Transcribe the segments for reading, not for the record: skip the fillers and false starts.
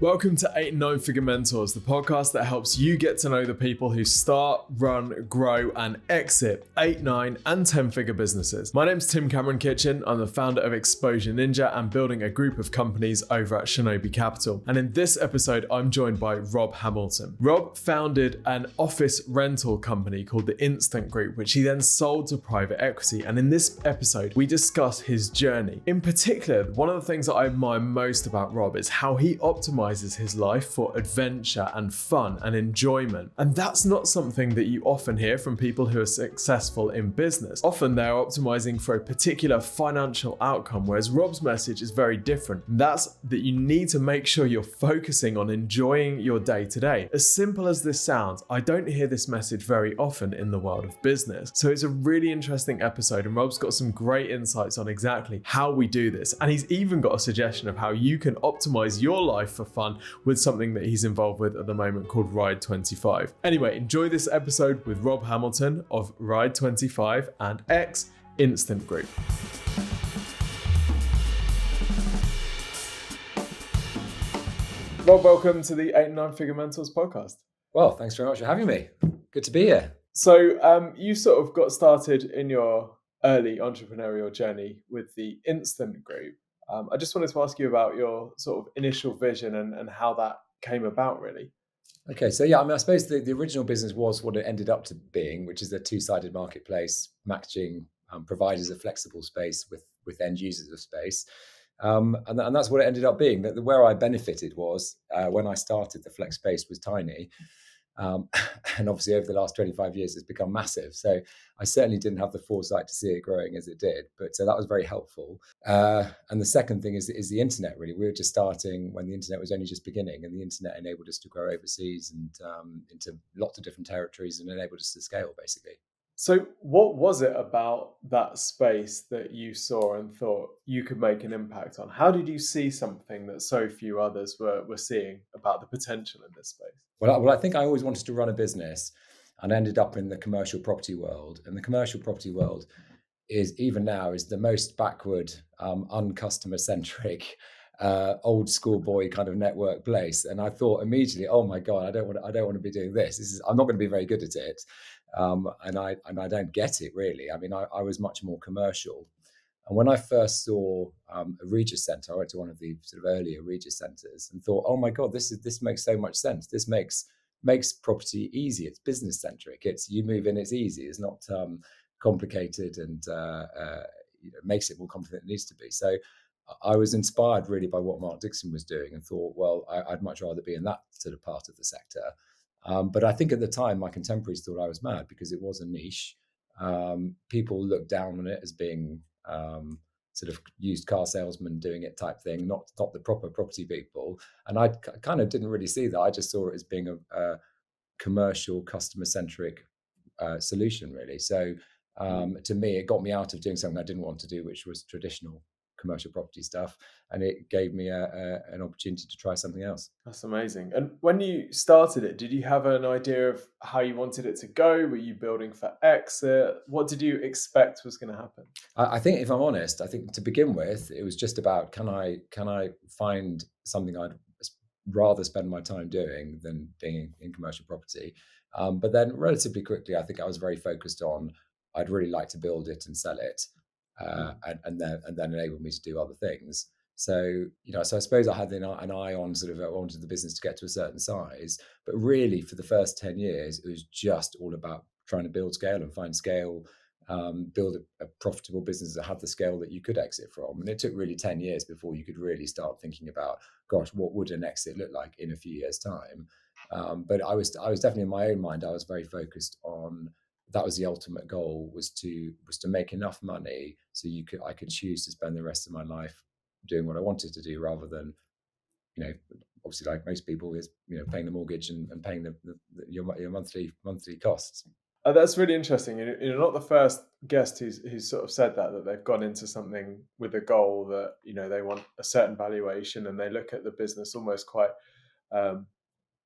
Welcome to 8 and 9 Figure Mentors, the podcast that helps you get to know the people who start, run, grow, and exit 8, 9, and 10 figure businesses. My name's Tim Cameron Kitchen. I'm the founder of Exposure Ninja and building a group of companies over at Shinobi Capital. And in this episode, I'm joined by Rob Hamilton. Rob founded an office rental company called the Instant Group, which he then sold to private equity. And in this episode, we discuss his journey. In particular, one of the things that I admire most about Rob is how he optimizes his life for adventure and fun and enjoyment. And that's not something that you often hear from people who are successful in business. Often they're optimizing for a particular financial outcome, whereas Rob's message is very different. And that's that you need to make sure you're focusing on enjoying your day to day. As simple as this sounds, I don't hear this message very often in the world of business. So it's a really interesting episode, and Rob's got some great insights on exactly how we do this. And he's even got a suggestion of how you can optimize your life for fun with something that he's involved with at the moment called Ride 25. Anyway, enjoy this episode with Rob Hamilton of Ride 25 and X Instant Group. Rob, welcome to the 8 and 9 Figure Mentors podcast. Well, thanks very much for having me. Good to be here. So you sort of got started in your early entrepreneurial journey with the Instant Group. I just wanted to ask you about your sort of initial vision and how that came about, really. Okay, so yeah, I suppose the original business was what it ended up to being, which is a two-sided marketplace matching providers of flexible space with end users of space. And that's what it ended up being. Where I benefited was when I started, the flex space was tiny. And obviously over the last 25 years, it's become massive. So I certainly didn't have the foresight to see it growing as it did, but that was very helpful. And the second thing is the internet, really. We were just starting when the internet was only just beginning, and the internet enabled us to grow overseas and into lots of different territories and enabled us to scale, basically. So what was it about that space that you saw and thought you could make an impact on? How did you see something that so few others were seeing about the potential in this space? Well, I think I always wanted to run a business and ended up in the commercial property world. And the commercial property world is, even now, is the most backward, uncustomer centric, old school boy kind of network place. And I thought immediately, oh my God, I don't want to be doing this. I'm not going to be very good at it. And I don't get it, really. I mean, I was much more commercial. And when I first saw a Regis Centre, I went to one of the sort of earlier Regis Centres and thought, oh my God, this makes so much sense. This makes property easy. It's business centric. It's you move in, it's easy. It's not complicated, and makes it more complicated than it needs to be. So I was inspired really by what Mark Dixon was doing and thought, well, I'd much rather be in that sort of part of the sector. But I think at the time, my contemporaries thought I was mad because it was a niche. People looked down on it as being sort of used car salesman doing it type thing, not the proper property people. And I kind of didn't really see that. I just saw it as being a commercial, customer-centric solution, really. So to me, it got me out of doing something I didn't want to do, which was traditional commercial property stuff, and it gave me an opportunity to try something else. That's amazing. And when you started it, did you have an idea of how you wanted it to go? Were you building for exit? What did you expect was going to happen? I think, if I'm honest, I think to begin with, it was just about can I find something I'd rather spend my time doing than being in commercial property. But then relatively quickly, I think I was very focused on I'd really like to build it and sell it. And then enable me to do other things. So I suppose I had an eye on sort of I wanted the business to get to a certain size, but really for the first 10 years, it was just all about trying to build scale and find scale, build a profitable business that had the scale that you could exit from. And it took really 10 years before you could really start thinking about, gosh, what would an exit look like in a few years' time? But I was definitely, in my own mind, I was very focused on. That was the ultimate goal, was to make enough money so I could choose to spend the rest of my life doing what I wanted to do, rather than, obviously like most people, is paying the mortgage and paying your monthly costs. That's really interesting. You're not the first guest who's sort of said that they've gone into something with a goal that they want a certain valuation, and they look at the business almost quite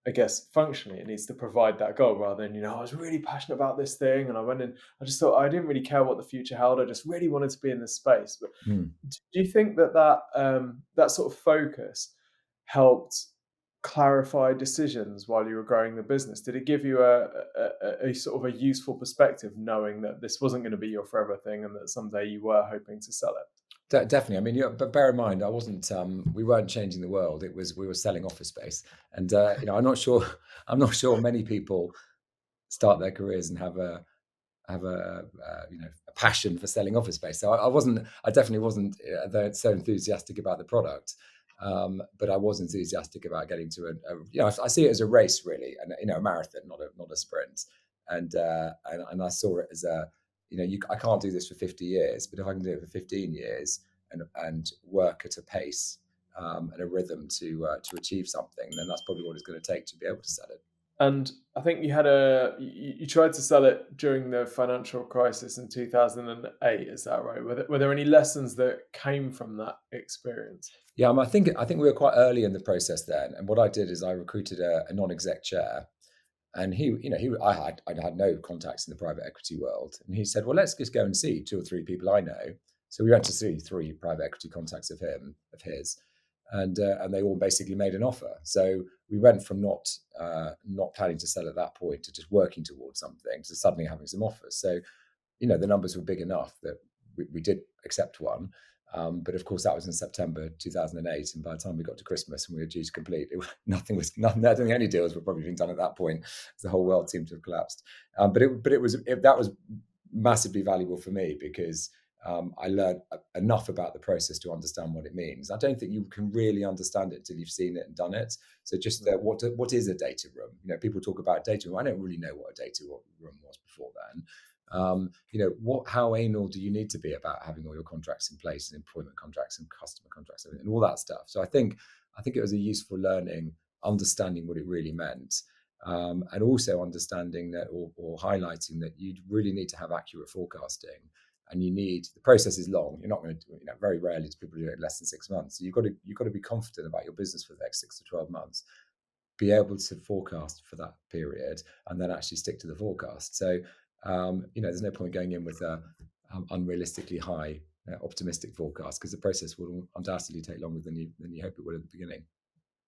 I guess functionally it needs to provide that goal, rather than, I was really passionate about this thing and I went in, I just thought I didn't really care what the future held. I just really wanted to be in this space. But do you think that sort of focus helped clarify decisions while you were growing the business? Did it give you a sort of a useful perspective, knowing that this wasn't going to be your forever thing and that someday you were hoping to sell it? Definitely. I mean, but bear in mind, I wasn't. We weren't changing the world. It was we were selling office space, and I'm not sure. I'm not sure many people start their careers and have a passion for selling office space. So I wasn't. I definitely wasn't so enthusiastic about the product, but I was enthusiastic about getting to I see it as a race really, and a marathon, not a sprint. And I saw it as I can't do this for 50 years, but if I can do it for 15 years and work at a pace and a rhythm to achieve something, then that's probably what it's going to take to be able to sell it. And I think you tried to sell it during the financial crisis in 2008. Is that right? Were there any lessons that came from that experience? Yeah, I think we were quite early in the process then. And what I did is I recruited a non-exec chair, and I had no contacts in the private equity world, and he said, "Well, let's just go and see 2 or 3 people I know." So we went to see 3 private equity contacts of his, and they all basically made an offer. So we went from not planning to sell at that point to just working towards something to suddenly having some offers. So the numbers were big enough that we did accept one. But of course, that was in September 2008, and by the time we got to Christmas and we were due to complete, nothing. I don't think any deals were probably being done at that point. The whole world seemed to have collapsed. But that was massively valuable for me because I learned enough about the process to understand what it means. I don't think you can really understand it until you've seen it and done it. So just what is a data room? People talk about data room. I don't really know what a data room was before then. How anal do you need to be about having all your contracts in place, and employment contracts and customer contracts and all that stuff? So I think it was a useful learning, understanding what it really meant, and also understanding that or highlighting that you really need to have accurate forecasting, and the process is long. You're not going to very rarely do people do it in less than 6 months. So you've got to be confident about your business for the next 6 to 12 months. Be able to forecast for that period and then actually stick to the forecast. So there's no point going in with a unrealistically high optimistic forecast, because the process will undoubtedly take longer than you hope it would at the beginning.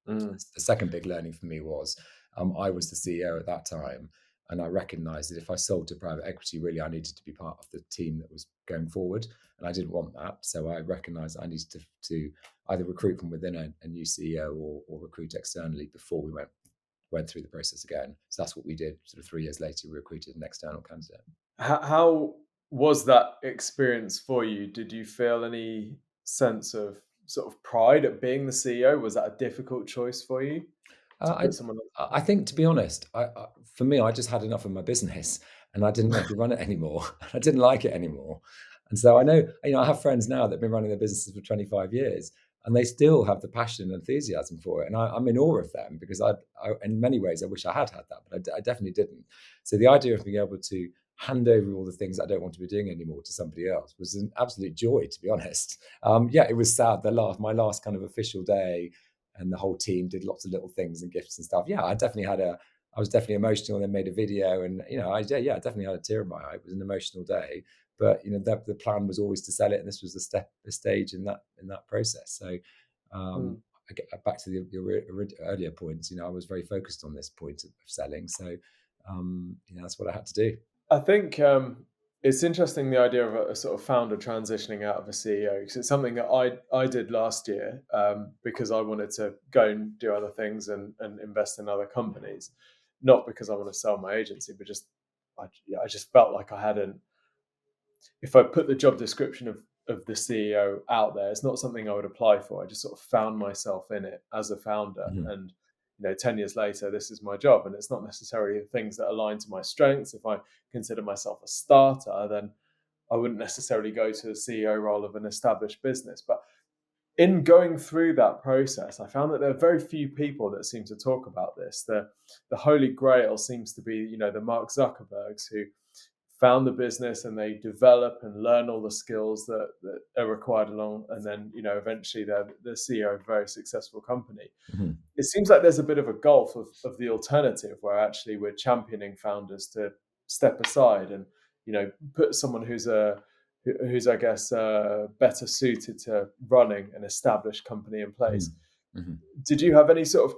The second big learning for me was I was the CEO at that time, and I recognized that if I sold to private equity, really I needed to be part of the team that was going forward, and I didn't want that. So I recognized I needed to either recruit from within a new CEO or recruit externally before we went through the process again. So that's what we did. Sort of 3 years later, we recruited an external candidate. How was that experience for you? Did you feel any sense of sort of pride at being the CEO? Was that a difficult choice for you to I put someone else? I think, to be honest, for me, I just had enough of my business, and I didn't want to run it anymore. I didn't like it anymore, and so I know, I have friends now that have been running their businesses for 25 years, and they still have the passion and enthusiasm for it, and I'm in awe of them, because in many ways, I wish I had that, but I definitely didn't. So the idea of being able to hand over all the things I don't want to be doing anymore to somebody else was an absolute joy, to be honest. It was sad. My last kind of official day, and the whole team did lots of little things and gifts and stuff. Yeah, I was definitely emotional, and then made a video, and I definitely had a tear in my eye. It was an emotional day, but the plan was always to sell it, and this was the stage in that process. So I get back to your earlier points. I was very focused on this point of selling, so that's what I had to do. I think it's interesting, the idea of a sort of founder transitioning out of a CEO, because it's something that I did last year because I wanted to go and do other things and invest in other companies, not because I want to sell my agency, but just I just felt like I hadn't. If I put the job description of the CEO out there, it's not something I would apply for. I just sort of found myself in it as a founder, and 10 years later, this is my job, and it's not necessarily the things that align to my strengths. If I consider myself a starter, then I wouldn't necessarily go to the CEO role of an established business. But in going through that process, I found that there are very few people that seem to talk about this. The holy grail seems to be, the Mark Zuckerbergs, who found the business and they develop and learn all the skills that are required along, and then eventually they're the CEO of a very successful company. It seems like there's a bit of a gulf of the alternative, where actually we're championing founders to step aside and put someone who's I guess better suited to running an established company in place. Did you have any sort of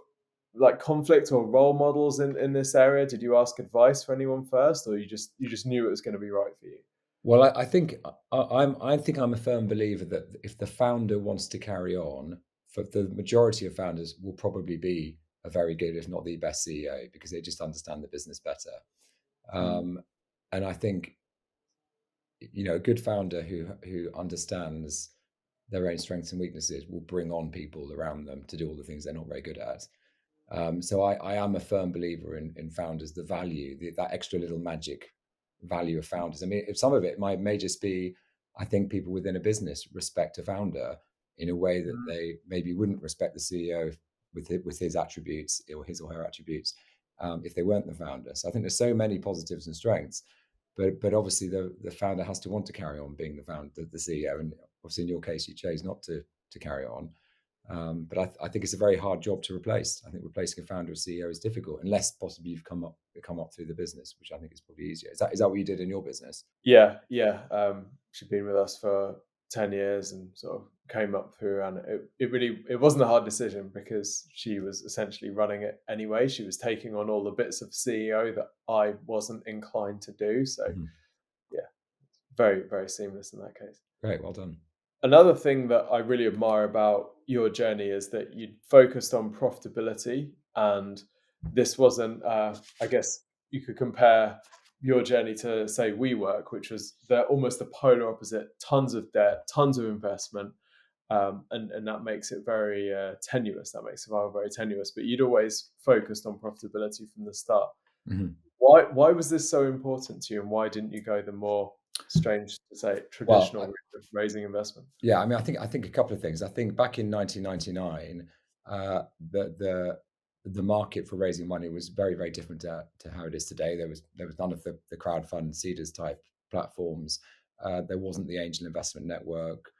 like conflict or role models in this area? Did you ask advice for anyone first, or you just knew it was going to be right for you? Well, I think I'm a firm believer that if the founder wants to carry on, for the majority of founders will probably be a very good, if not the best CEO, because they just understand the business better. Mm. Um, and I think a good founder who understands their own strengths and weaknesses will bring on people around them to do all the things they're not very good at. So I am a firm believer in founders, the value, that extra little magic value of founders. I mean, if some of it may just be, I think people within a business respect a founder in a way that Mm. they maybe wouldn't respect the CEO with his attributes or his or her attributes if they weren't the founder. So I think there's so many positives and strengths, but obviously the founder has to want to carry on being the founder, the CEO, and obviously in your case you chose not to carry on. But I think it's a very hard job to replace. I think replacing a founder or CEO is difficult, unless possibly you've come up through the business, which I think is probably easier. Is that what you did in your business? Yeah, yeah. She'd been with us for 10 years and sort of came up through, and it wasn't a hard decision because she was essentially running it anyway. She was taking on all the bits of CEO that I wasn't inclined to do. So Mhm. yeah, very, very seamless in that case. Great, well done. Another thing that I really admire about your journey is that you focused on profitability, and this wasn't. I guess you could compare your journey to say WeWork, which was almost the polar opposite: tons of debt, tons of investment, and that makes it very tenuous. That makes survival very tenuous. But you'd always focused on profitability from the start. Mhm. Why was this so important to you, and why didn't you go the more strange to say Well, traditional route of raising investment? yeah, I mean, I think a couple of things. I think back in 1999, uh, the market for raising money was very, very different to how it is today. There was none of the crowdfund seeders type platforms. There wasn't the angel investment network.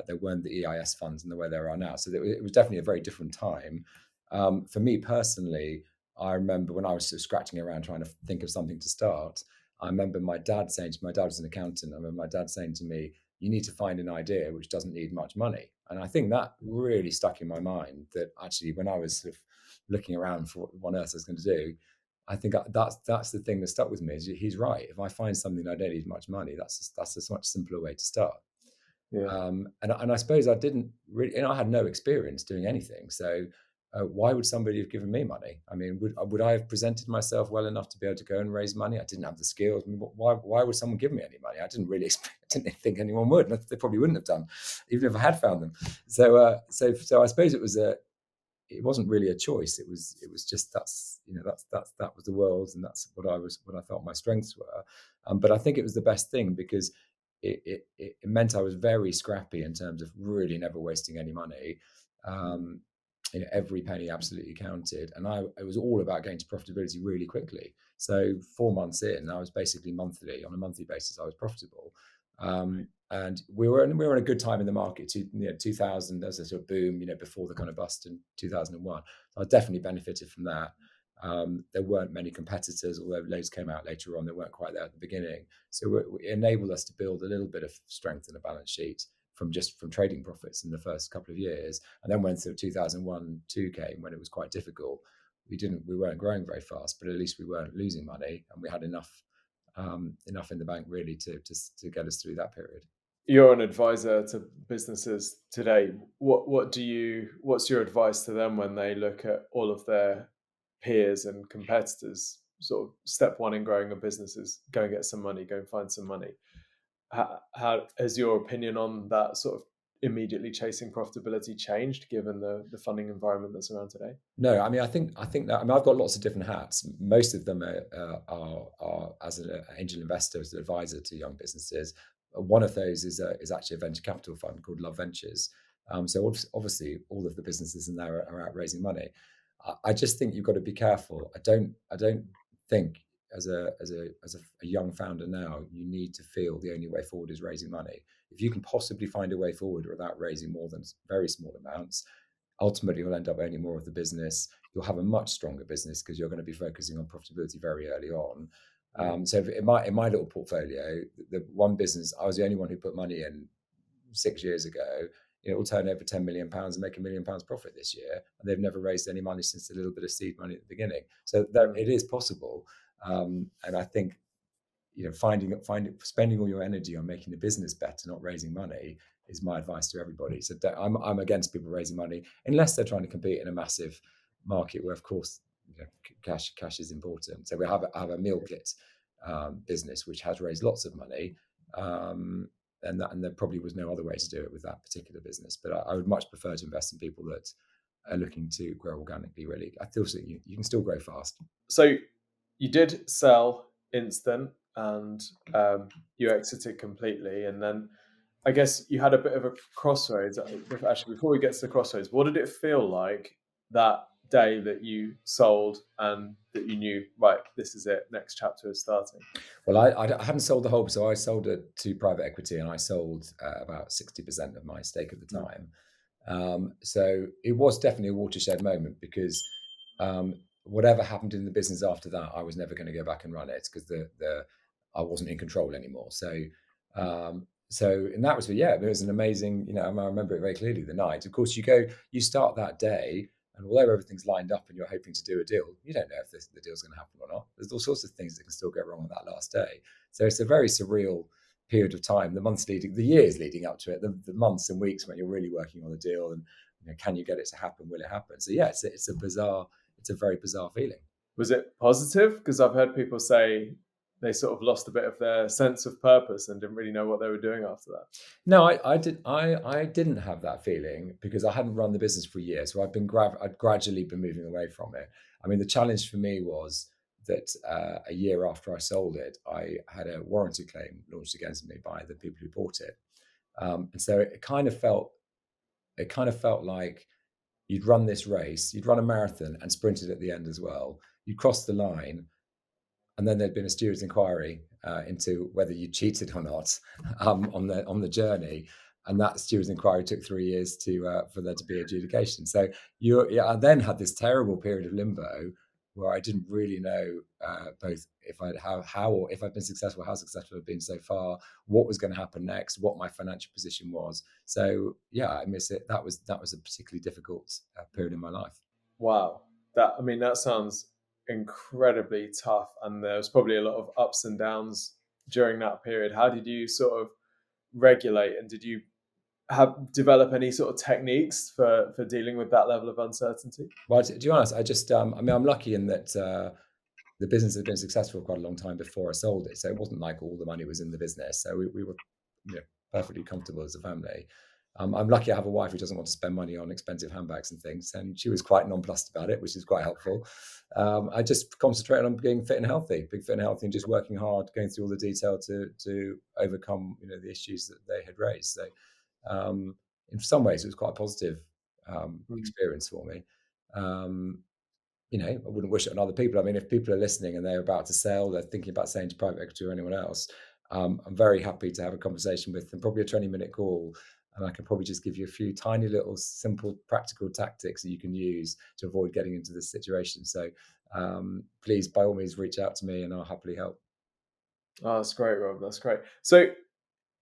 There weren't the EIS funds in the way there are now. So it was definitely a very different time. For me personally, I remember when I was sort of scratching around trying to think of something to start. I remember my dad was an accountant. I remember my dad saying to me, you need to find an idea which doesn't need much money. And I think that really stuck in my mind, that actually when I was sort of looking around for what on earth I was going to do, I think that's the thing that stuck with me. Is he's right. If I find something I don't need much money, that's a much simpler way to start. Yeah. And I suppose I didn't really, I had no experience doing anything. So why would somebody have given me money? I mean, would I have presented myself well enough to be able to go and raise money? I didn't have the skills. I mean, why would someone give me any money? I didn't really expect, I didn't think anyone would. And they probably wouldn't have done, even if I had found them. So I suppose it wasn't really a choice. It was just that was the world, and that's what I felt my strengths were. But I think it was the best thing because it meant I was very scrappy in terms of really never wasting any money. Mm. Um, every penny absolutely counted, and it was all about getting to profitability really quickly. So 4 months in, I was basically monthly on a monthly basis. I was profitable, and we were in a good time in the market. 2000 as a sort of boom, before the kind of bust in 2001. I definitely benefited from that. There weren't many competitors, although loads came out later on. They weren't quite there at the beginning. So it enabled us to build a little bit of strength in a balance sheet from trading profits in the first couple of years. And then when sort of 2001-2 came, when it was quite difficult, we weren't growing very fast, but at least we weren't losing money, and we had enough in the bank really to get us through that period. You're an advisor to businesses today. What's your advice to them when they look at all of their peers and competitors? Sort of step one in growing a business is go and get some money, go and find some money. How has your opinion on that sort of immediately chasing profitability changed given the funding environment that's around today? No, I mean, I think that, I mean, I've got lots of different hats. Most of them are as an angel investor, as an advisor to young businesses. One of those is actually a venture capital fund called Love Ventures. So obviously, all of the businesses in there are out raising money. I just think you've got to be careful. I don't think as a young founder now, you need to feel the only way forward is raising money. If you can possibly find a way forward without raising more than very small amounts, ultimately you'll end up owning more of the business. You'll have a much stronger business because you're going to be focusing on profitability very early on. Mm. So in my little portfolio, the one business, I was the only one who put money in 6 years ago. it will turn over £10 million and make £1 million profit this year, and they've never raised any money since a little bit of seed money at the beginning. So it is possible, and I think spending all your energy on making the business better, not raising money, is my advice to everybody. So I'm against people raising money unless they're trying to compete in a massive market where, of course, cash is important. So we have a meal kit business which has raised lots of money, and there probably was no other way to do it with that particular business. But I would much prefer to invest in people that are looking to grow organically. Really, I feel that you can still grow fast. So you did sell Instant, and you exited completely, and then I guess you had a bit of a crossroads. Actually, before we get to the crossroads, what did it feel like that day that you sold and that you knew, right, this is it, next chapter is starting? Well, I hadn't sold the whole, so I sold it to private equity, and I sold about 60% of my stake at the time. So it was definitely a watershed moment, because whatever happened in the business after that, I was never going to go back and run it, because I wasn't in control anymore. So in that respect, yeah, it was an amazing, I remember it very clearly, the night. Of course, you start that day, and although everything's lined up and you're hoping to do a deal, you don't know if the deal's going to happen or not. There's all sorts of things that can still go wrong on that last day. So it's a very surreal period of time, the years leading up to it, the months and weeks when you're really working on the deal, and can you get it to happen? Will it happen? So yeah, it's a very bizarre feeling. Was it positive? Because I've heard people say they sort of lost a bit of their sense of purpose and didn't really know what they were doing after that. No, I didn't have that feeling, because I hadn't run the business for a year. So I'd gradually been moving away from it. I mean, the challenge for me was that a year after I sold it, I had a warranty claim launched against me by the people who bought it. And so it kind of felt like you'd run this race, you'd run a marathon and sprinted at the end as well. You crossed the line, and then there'd been a steward's inquiry into whether you cheated or not on the journey, and that steward's inquiry took 3 years for there to be adjudication. So I then had this terrible period of limbo where I didn't really know both if I'd been successful, how successful I'd been so far, what was going to happen next, what my financial position was. So yeah, I miss it. That was a particularly difficult period in my life. Wow, that sounds incredibly tough, and there was probably a lot of ups and downs during that period. How did you sort of regulate, and did you develop any sort of techniques for dealing with that level of uncertainty? Well, to be honest, I'm lucky in that the business had been successful for quite a long time before I sold it. So it wasn't like all the money was in the business. So we were perfectly comfortable as a family. I'm lucky I have a wife who doesn't want to spend money on expensive handbags and things, and she was quite nonplussed about it, which is quite helpful. I just concentrated on being fit and healthy, and just working hard, going through all the detail to overcome the issues that they had raised. So in some ways, it was quite a positive experience for me. I wouldn't wish it on other people. I mean, if people are listening and they're about to sell, they're thinking about selling to private equity or anyone else, I'm very happy to have a conversation with them, probably a 20-minute call, and I can probably just give you a few tiny little simple practical tactics that you can use to avoid getting into this situation. So please, by all means, reach out to me and I'll happily help. Oh, that's great, Rob. That's great. So,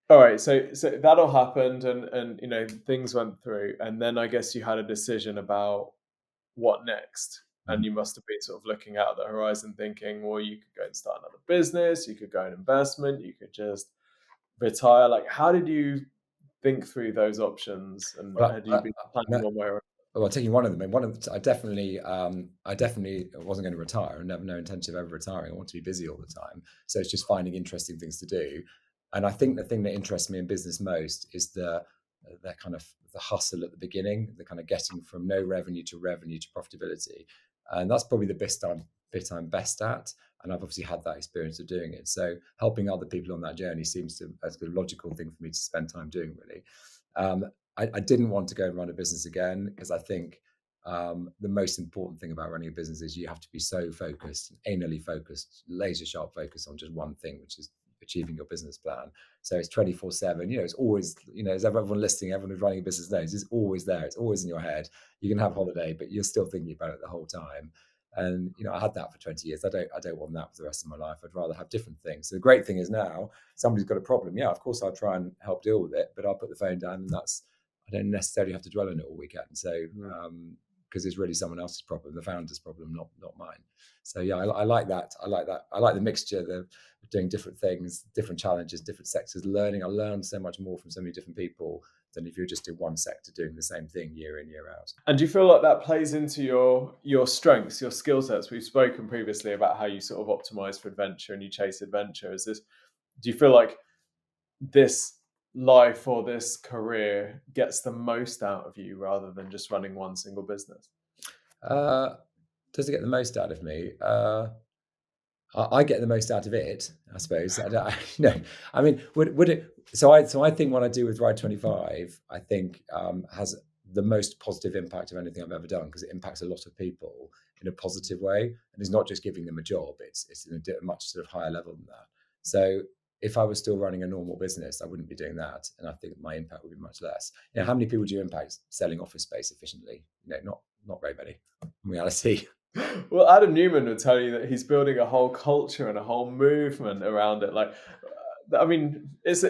all right, so that all happened, and things went through, and then I guess you had a decision about what next. And you must have been sort of looking out at the horizon thinking, well, you could go and start another business, you could go in investment, you could just retire. Like, how did you think through those options? And had you been planning one way or another? Well, taking one of them, I definitely wasn't going to retire. I never no intention of ever retiring. I want to be busy all the time. So it's just finding interesting things to do. And I think the thing that interests me in business most is the kind of the hustle at the beginning, the kind of getting from no revenue to profitability. And that's probably the bit I'm best at. And I've obviously had that experience of doing it. So helping other people on that journey seems as a logical thing for me to spend time doing, really. I didn't want to go and run a business again, because I think the most important thing about running a business is you have to be so focused, anally focused, laser sharp focus on just one thing, which is achieving your business plan. So it's 24/7. It's always, as everyone listening, everyone who's running a business knows, it's always there. It's always in your head. You can have holiday, but you're still thinking about it the whole time. And I had that for 20 years. I don't want that for the rest of my life. I'd rather have different things. So the great thing is now, somebody's got a problem. Yeah, of course I'll try and help deal with it, but I'll put the phone down, and I don't necessarily have to dwell on it all weekend. So Mm. because it's really someone else's problem, the founder's problem, not mine. So yeah, I like that. I like that. I like the mixture, the doing different things, different challenges, different sectors, learning. I learned so much more from so many different people than if you're just in one sector doing the same thing year in, year out. And do you feel like that plays into your strengths, your skill sets? We've spoken previously about how you sort of optimize for adventure and you chase adventure. Do you feel like this life or this career gets the most out of you rather than just running one single business? Does it get the most out of me? I get the most out of it, I suppose. I mean, would it? So I think what I do with Ride 25, I think has the most positive impact of anything I've ever done, because it impacts a lot of people in a positive way, and it's not just giving them a job; it's in a much sort of higher level than that. So if I was still running a normal business, I wouldn't be doing that, and I think my impact would be much less. How many people do you impact selling office space efficiently? Not very many in reality. Well, Adam Newman would tell you that he's building a whole culture and a whole movement around it. Like, I mean, it's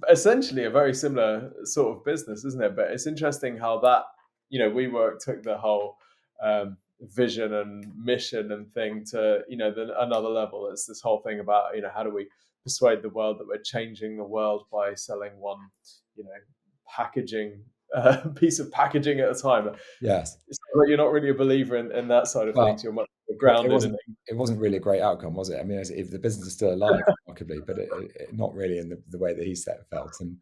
essentially a very similar sort of business, isn't it? But it's interesting how that, WeWork took the whole vision and mission and thing to, another level. It's this whole thing about, how do we persuade the world that we're changing the world by selling one, you know, packaging piece of packaging at a time. Yes. It's like you're not really a believer in that side of things. Well, You're much more it grounded in wasn't. it. It wasn't really a great outcome, was it? I mean, if the business is still alive, remarkably, but not really in the way that he felt. And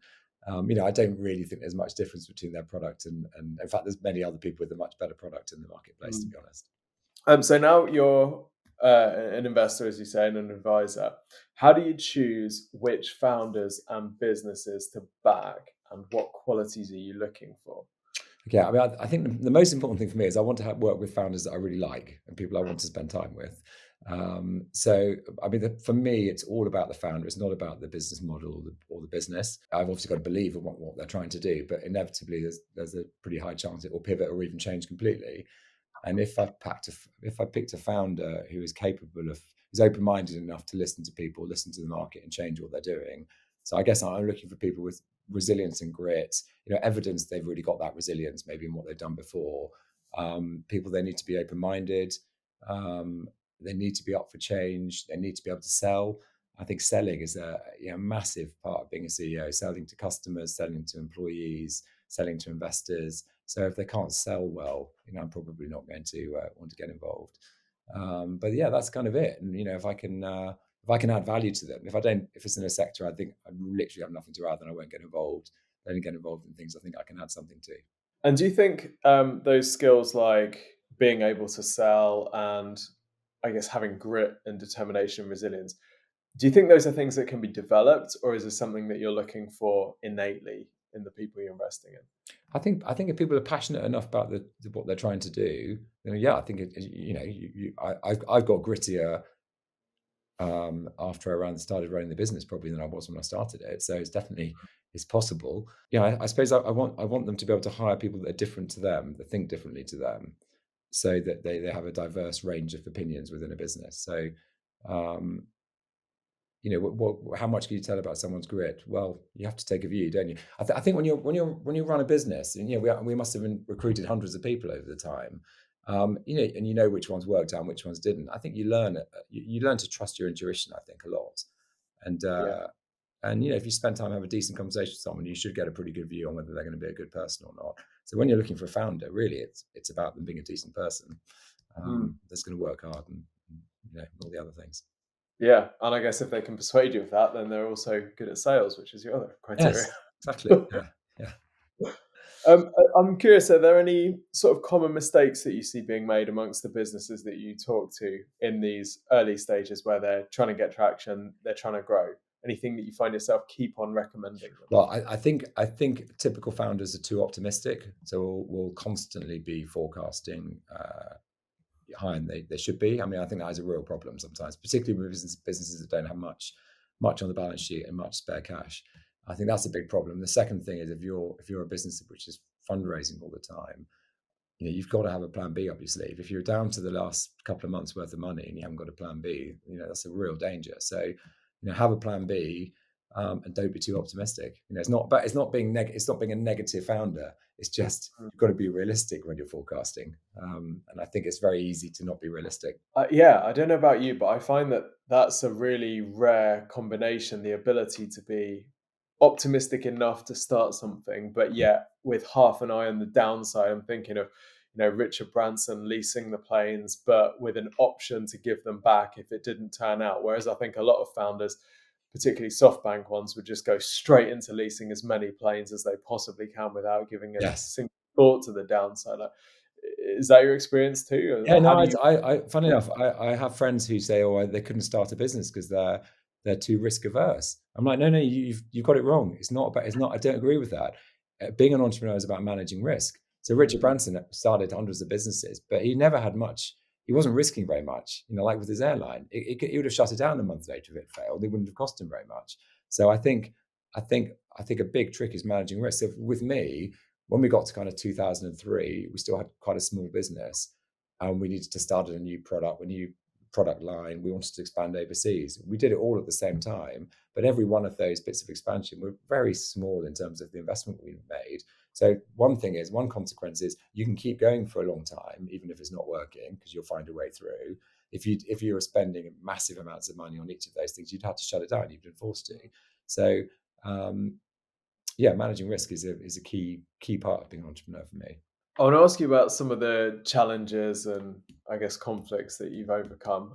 I don't really think there's much difference between their product and in fact, there's many other people with a much better product in the marketplace, to be honest. So now you're an investor, as you say, and an advisor. How do you choose which founders and businesses to back, and what qualities are you looking for? Yeah, I mean, I think the most important thing for me is I want to work with founders that I really like and people I want to spend time with. So, I mean, for me, it's all about the founder. It's not about the business model or the business. I've obviously got to believe in what they're trying to do, but inevitably, there's a pretty high chance it will pivot or even change completely. And if I picked a founder who is capable of, who's open-minded enough to listen to people, listen to the market, and change what they're doing. So I guess I'm looking for people with resilience and grit, evidence they've really got that resilience, maybe in what they've done before. People, they need to be open-minded. They need to be up for change. They need to be able to sell. I think selling is a massive part of being a CEO, selling to customers, selling to employees, selling to investors. So if they can't sell well, I'm probably not going to want to get involved. But yeah, that's kind of it. And if I can add value to them, if it's in a sector I think I literally have nothing to add, then I won't get involved. I only get involved in things I think I can add something to. And do you think those skills, like being able to sell and, I guess, having grit and determination, resilience, do you think those are things that can be developed, or is this something that you're looking for innately in the people you're investing in? I think if people are passionate enough about what they're trying to do, then yeah, I think I've got grittier after I started running the business probably than I was when I started it. So it's possible. I suppose I want them to be able to hire people that are different to them, that think differently to them, so that they have a diverse range of opinions within a business. So how much can you tell about someone's grit? Well, you have to take a view, don't you? I think when you run a business, and we must have recruited hundreds of people over the time, and which ones worked out and which ones didn't. I think you learn to trust your intuition. I think a lot, and Yeah. if you spend time have a decent conversation with someone, you should get a pretty good view on whether they're going to be a good person or not. So when you're looking for a founder, really, it's about them being a decent person that's going to work hard and all the other things. Yeah, and I guess if they can persuade you of that, then they're also good at sales, which is your other criteria. Yes, exactly. Yeah. I'm curious, are there any sort of common mistakes that you see being made amongst the businesses that you talk to in these early stages where they're trying to get traction, they're trying to grow? Anything that you find yourself keep on recommending them? Well, I think typical founders are too optimistic, so we'll constantly be forecasting higher than they should be. I mean, I think that is a real problem sometimes, particularly with businesses that don't have much on the balance sheet and much spare cash. I think that's a big problem. The second thing is if you're a business which is fundraising all the time, you've got to have a plan B up your sleeve. If you're down to the last couple of months worth of money and you haven't got a plan B, that's a real danger. So, have a plan B. and don't be too optimistic. It's not being a negative founder. It's just you've got to be realistic when you're forecasting, and I think it's very easy to not be realistic. Yeah, I don't know about you, but I find that that's a really rare combination, the ability to be optimistic enough to start something, but yet with half an eye on the downside. I'm thinking of, Richard Branson leasing the planes, but with an option to give them back if it didn't turn out. Whereas I think a lot of founders, particularly SoftBank ones, would just go straight into leasing as many planes as they possibly can without giving a Yes. single thought to the downside. Is that your experience too? Yeah, Or how no, do you? funny enough, I have friends who say, oh, they couldn't start a business because they're too risk averse. I'm like, no, you've got it wrong. It's not. I don't agree with that. Being an entrepreneur is about managing risk. So Richard Branson started hundreds of businesses, but he never had much. He wasn't risking very much. Like with his airline, he would have shut it down a month later if it failed. It wouldn't have cost him very much. So I think a big trick is managing risk. So with me, when we got to kind of 2003, we still had quite a small business, and we needed to start a new product line. We wanted to expand overseas. We did it all at the same time, but every one of those bits of expansion were very small in terms of the investment we made. So one consequence is you can keep going for a long time, even if it's not working, because you'll find a way through. If you were spending massive amounts of money on each of those things, you'd have to shut it down. You've been forced to. So managing risk is a key part of being an entrepreneur for me. I want to ask you about some of the challenges and I guess conflicts that you've overcome.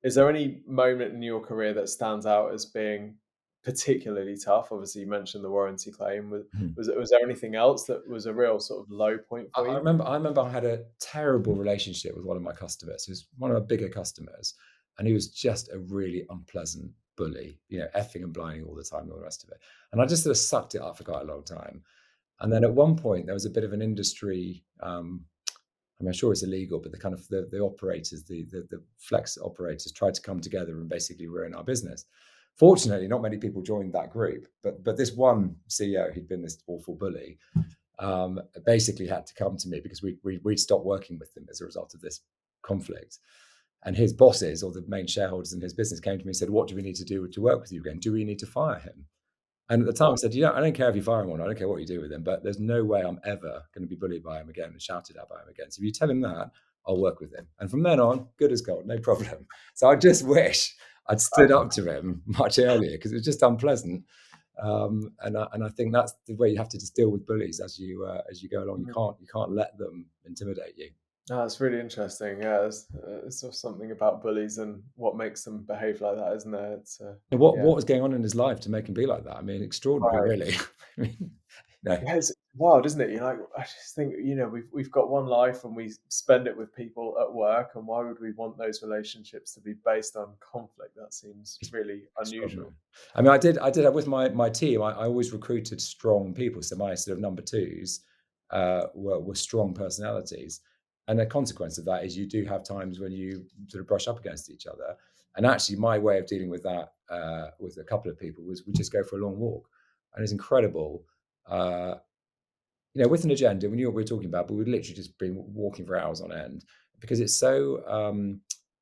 Is there any moment in your career that stands out as being particularly tough? Obviously, you mentioned the warranty claim. Was there anything else that was a real sort of low point for I you? remember I had a terrible relationship with one of my customers. He was one of my bigger customers, and he was just a really unpleasant bully, effing and blinding all the time and all the rest of it. And I just sort of sucked it up for quite a long time. And then at one point there was a bit of an industry, I'm sure it's illegal, but the kind of the operators, the flex operators tried to come together and basically ruin our business. Fortunately, not many people joined that group, but this one CEO who'd been this awful bully basically had to come to me because we'd stopped working with him as a result of this conflict. And his bosses, or the main shareholders in his business, came to me and said, what do we need to do to work with you again? Do we need to fire him? And at the time I said, I don't care if you fire him or not, I don't care what you do with him, but there's no way I'm ever going to be bullied by him again and shouted at by him again. So if you tell him that, I'll work with him. And from then on, good as gold, no problem. So I just wish I'd stood up to him much earlier because it was just unpleasant. And I think that's the way you have to just deal with bullies as you go along. You can't let them intimidate you. That's really interesting. Yeah, it's sort of something about bullies and what makes them behave like that, isn't there? What was going on in his life to make him be like that? I mean, extraordinary, really. I mean, Yeah, it's wild, isn't it? I just think, we've got one life and we spend it with people at work, and why would we want those relationships to be based on conflict? That seems really unusual. I mean, I did have with my team. I always recruited strong people, so my sort of number twos were strong personalities, and the consequence of that is you do have times when you sort of brush up against each other. And actually, my way of dealing with that with a couple of people was we just go for a long walk, and it's incredible. With an agenda, we knew what we were talking about, but we'd literally just been walking for hours on end because it's so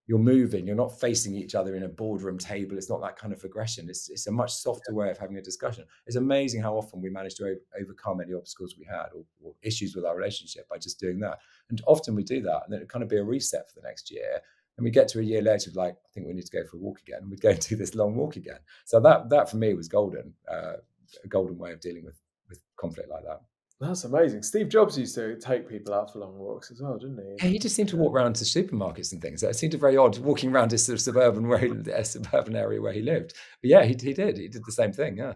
you're moving, you're not facing each other in a boardroom table. It's not that kind of aggression. It's a much softer way of having a discussion. It's amazing how often we managed to overcome any obstacles we had or issues with our relationship by just doing that. And often we do that, and then it'd kind of be a reset for the next year. And we get to a year later, like, I think we need to go for a walk again. And we'd go and do this long walk again. So that for me was golden, a golden way of dealing with conflict like that. That's amazing. Steve Jobs used to take people out for long walks as well, didn't he? Yeah, he just seemed to walk around to supermarkets and things. It seemed very odd walking around this sort of suburban area where he lived. But yeah, he did. He did the same thing. Yeah.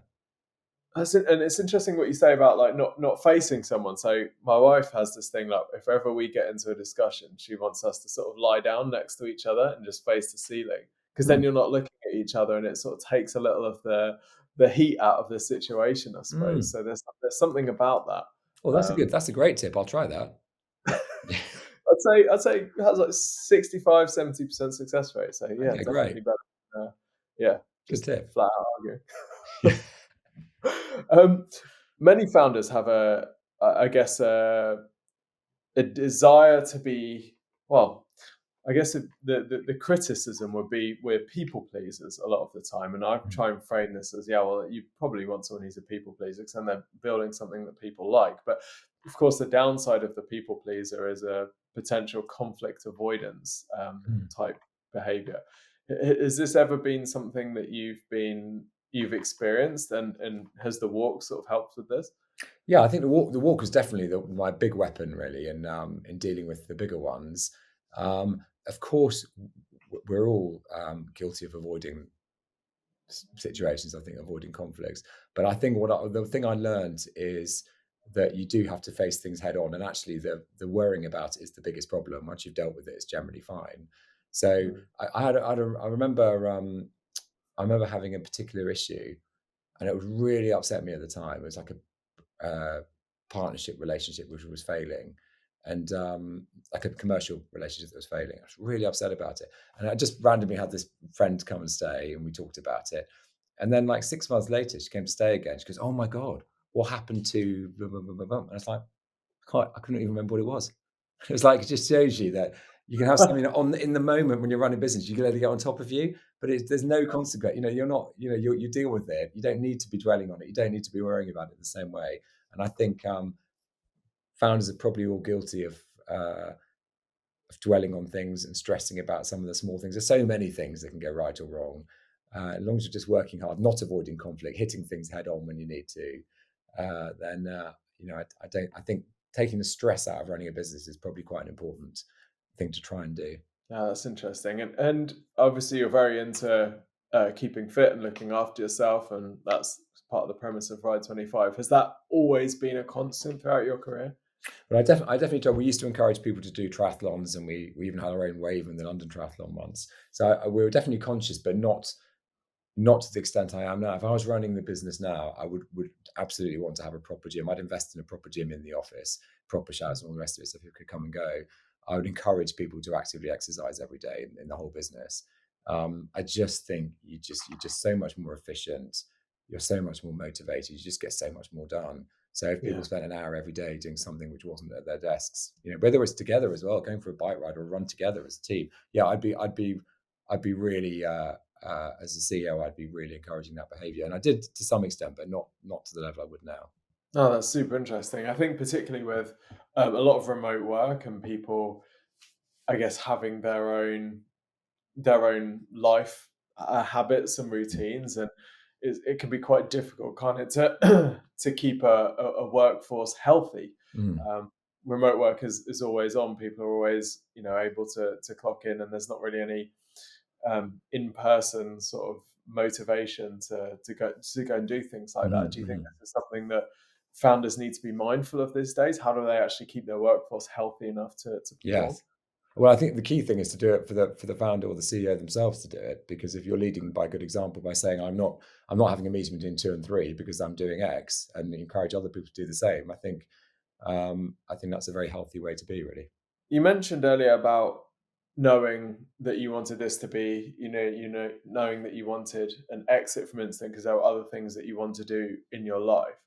And it's interesting what you say about like not facing someone. So my wife has this thing, like if ever we get into a discussion, she wants us to sort of lie down next to each other and just face the ceiling, because then you're not looking at each other, and it sort of takes a little of the heat out of the situation, I suppose. So there's something about that. Well, that's a great tip. I'll try that. I'd say it has like 65-70% success rate. So yeah, okay, definitely great. better. Yeah, good tip. Flat out arguing. Many founders have I guess a desire to be, well, I guess the criticism would be we're people pleasers a lot of the time, and I try and frame this as, yeah, well, you probably want someone who's a people pleaser because then they're building something that people like. But of course, the downside of the people pleaser is a potential conflict avoidance Mm. type behavior. Has this ever been something that you've experienced, and has the walk sort of helped with this? Yeah, I think the walk is definitely my big weapon, really, in dealing with the bigger ones. Of course, we're all guilty of avoiding situations. I think avoiding conflicts, but I think the thing I learned is that you do have to face things head on, and actually, the worrying about it is the biggest problem. Once you've dealt with it, it's generally fine. So Mm. I remember having a particular issue, and it would really upset me at the time. It was like a partnership relationship which was failing, and like a commercial relationship that was failing. I was really upset about it, and I just randomly had this friend come and stay, and we talked about it. And then, like 6 months later, she came to stay again. She goes, "Oh my god, what happened to blah, blah, blah, blah, blah?" And I was like, I couldn't even remember what it was. It was like, it just shows you that you can have something in the moment when you're running a business, you can let it get on top of you, but there's no consequence. You're not, you deal with it. You don't need to be dwelling on it. You don't need to be worrying about it the same way. And I think founders are probably all guilty of dwelling on things and stressing about some of the small things. There's so many things that can go right or wrong. As long as you're just working hard, not avoiding conflict, hitting things head on when you need to, then I think taking the stress out of running a business is probably quite an important thing to try and do. Yeah, that's interesting. And obviously you're very into keeping fit and looking after yourself, and that's part of the premise of Ride 25. Has that always been a constant throughout your career? But I definitely tell. We used to encourage people to do triathlons, and we even had our own wave in the London Triathlon once. So we were definitely conscious, but not to the extent I am now. If I was running the business now, I would absolutely want to have a proper gym. I'd invest in a proper gym in the office, proper showers, and all the rest of it, so people could come and go. I would encourage people to actively exercise every day in the whole business. I just think you're just so much more efficient. You're so much more motivated. You just get so much more done. So if people Yeah. spent an hour every day doing something which wasn't at their desks, whether it's together as well, going for a bike ride or run together as a team, yeah, I'd be really as a CEO, I'd be really encouraging that behaviour, and I did to some extent, but not to the level I would now. Oh, that's super interesting. I think particularly with a lot of remote work and people, I guess, having their own life habits and routines, and it can be quite difficult, can't it, to to keep a workforce healthy. Mm. Um, Remote work is always on. People are always able to clock in, and there's not really any in-person sort of motivation to go and do things like that. Mhm, Do you think mhm. this is something that founders need to be mindful of these days? How do they actually keep their workforce healthy enough to perform? Yes. Well, I think the key thing is to do it for the founder or the CEO themselves to do it, because if you're leading by good example by saying I'm not having a meeting between 2 and 3 because I'm doing X, and encourage other people to do the same, I think that's a very healthy way to be, really. You mentioned earlier about knowing that you wanted this to be, knowing that you wanted an exit from Instant because there were other things that you want to do in your life.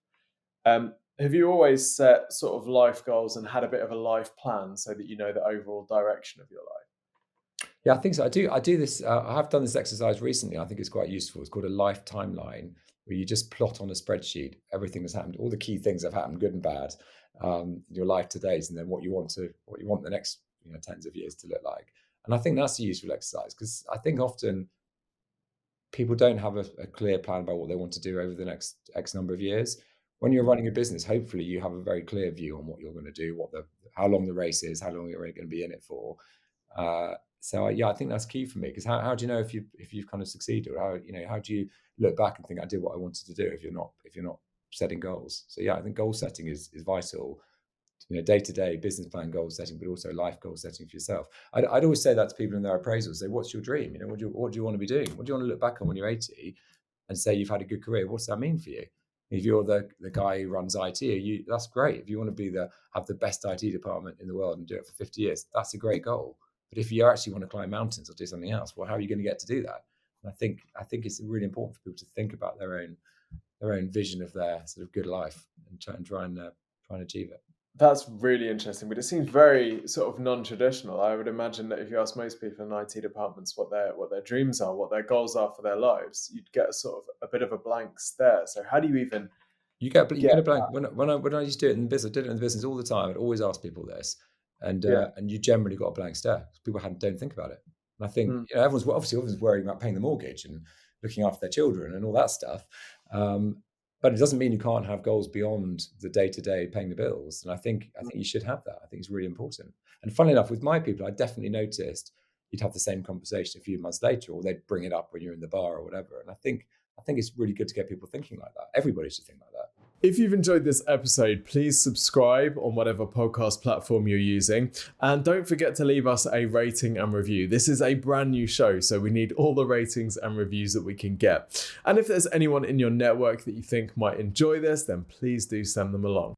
Have you always set sort of life goals and had a bit of a life plan so that you know the overall direction of your life? Yeah, I think so. I do this. I have done this exercise recently. I think it's quite useful. It's called a life timeline, where you just plot on a spreadsheet everything that's happened, all the key things that have happened, good and bad, in your life to date, and then what you want the next tens of years to look like. And I think that's a useful exercise, because I think often people don't have a clear plan about what they want to do over the next X number of years. When you're running a business, hopefully you have a very clear view on what you're going to do, how long the race is, how long you're going to be in it for. Yeah, I think that's key for me, because how do you know if you've kind of succeeded, or how do you look back and think I did what I wanted to do if you're not setting goals? So yeah, I think goal setting is vital. Day to day business plan goal setting, but also life goal setting for yourself. I'd always say that to people in their appraisals. Say, what's your dream? What do you want to be doing? What do you want to look back on when you're 80 and say you've had a good career? What does that mean for you? If you're the guy who runs IT, that's great. If you want to have the best IT department in the world and do it for 50 years, that's a great goal. But if you actually want to climb mountains or do something else, well, how are you going to get to do that? And I think it's really important for people to think about their own vision of their sort of good life, and try and achieve it. That's really interesting, but it seems very sort of non-traditional. I would imagine that if you ask most people in IT departments what their dreams are, what their goals are for their lives, you'd get a sort of a bit of a blank stare. So how do you even You get get a blank. that? When I used to do it in the business, I did it in the business all the time. I'd always ask people this, Yeah. and you generally got a blank stare. People don't think about it. And I think Mm. everyone's worrying about paying the mortgage and looking after their children and all that stuff. But it doesn't mean you can't have goals beyond the day to day paying the bills. And I think you should have that. I think it's really important. And funnily enough, with my people, I definitely noticed you'd have the same conversation a few months later, or they'd bring it up when you're in the bar or whatever. And I think it's really good to get people thinking like that. Everybody should think like that. If you've enjoyed this episode, please subscribe on whatever podcast platform you're using. And don't forget to leave us a rating and review. This is a brand new show, so we need all the ratings and reviews that we can get. And if there's anyone in your network that you think might enjoy this, then please do send them along.